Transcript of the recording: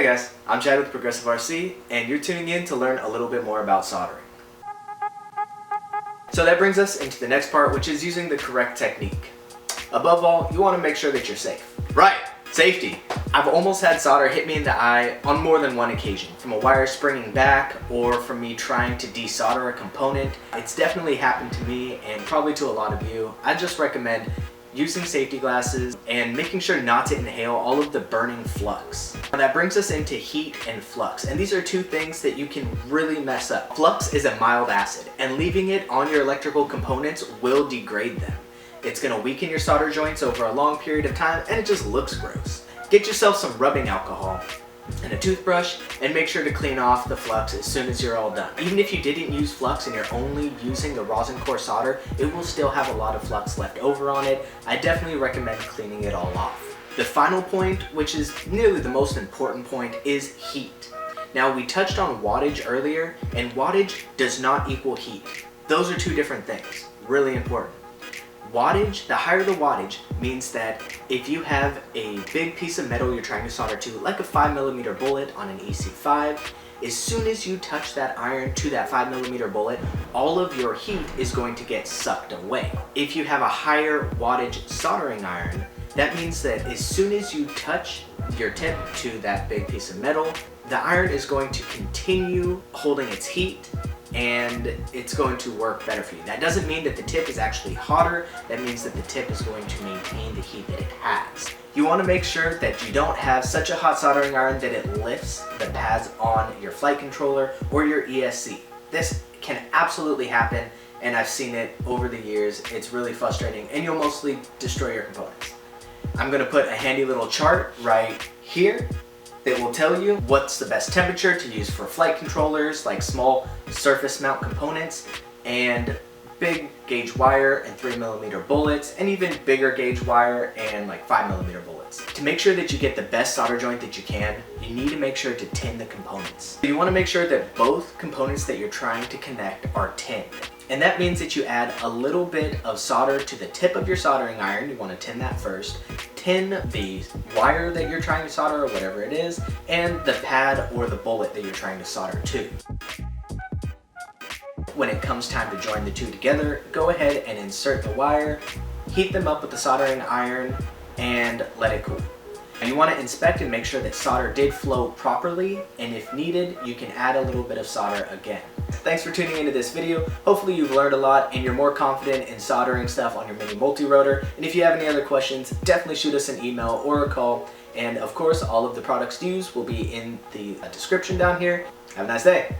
Hi guys, I'm Chad with ProgressiveRC, and you're tuning in to learn a little bit more about soldering. So that brings us into the next part, which is using the correct technique. Above all, you want to make sure that you're safe. Right, safety. I've almost had solder hit me in the eye on more than one occasion, from a wire springing back or from me trying to desolder a component. It's definitely happened to me and probably to a lot of you. I just recommend using safety glasses and making sure not to inhale all of the burning flux. Now that brings us into heat and flux, and these are two things that you can really mess up. Flux is a mild acid, and leaving it on your electrical components will degrade them. It's going to weaken your solder joints over a long period of time, and it just looks gross. Get yourself some rubbing alcohol and a toothbrush, and make sure to clean off the flux as soon as you're all done. Even if you didn't use flux and you're only using the rosin core solder, it will still have a lot of flux left over on it. I definitely recommend cleaning it all off. The final point, which is nearly the most important point, is heat. Now, we touched on wattage earlier, and wattage does not equal heat. Those are two different things, really important. Wattage, the higher the wattage, means that if you have a big piece of metal you're trying to solder to, like a 5mm bullet on an EC5, as soon as you touch that iron to that 5mm bullet, all of your heat is going to get sucked away. If you have a higher wattage soldering iron, that means that as soon as you touch your tip to that big piece of metal, the iron is going to continue holding its heat, and it's going to work better for you. That doesn't mean that the tip is actually hotter. That means that the tip is going to maintain the heat that it has. You want to make sure that you don't have such a hot soldering iron that it lifts the pads on your flight controller or your ESC. This can absolutely happen, and I've seen it over the years. It's really frustrating, and you'll mostly destroy your components. I'm going to put a handy little chart right here that will tell you what's the best temperature to use for flight controllers, like small surface mount components, and big gauge wire and 3mm bullets, and even bigger gauge wire and like 5mm bullets. To make sure that you get the best solder joint that you can, you need to make sure to tin the components. You want to make sure that both components that you're trying to connect are tinned. And that means that you add a little bit of solder to the tip of your soldering iron. You want to tin that first. Tin the wire that you're trying to solder, or whatever it is, and the pad or the bullet that you're trying to solder to. When it comes time to join the two together, go ahead and insert the wire, heat them up with the soldering iron, and let it cool. And you want to inspect and make sure that solder did flow properly, and if needed, you can add a little bit of solder again. Thanks for tuning into this video. Hopefully you've learned a lot and you're more confident in soldering stuff on your mini multi-rotor. And if you have any other questions, definitely shoot us an email or a call. And of course, all of the products used will be in the description down here. Have a nice day.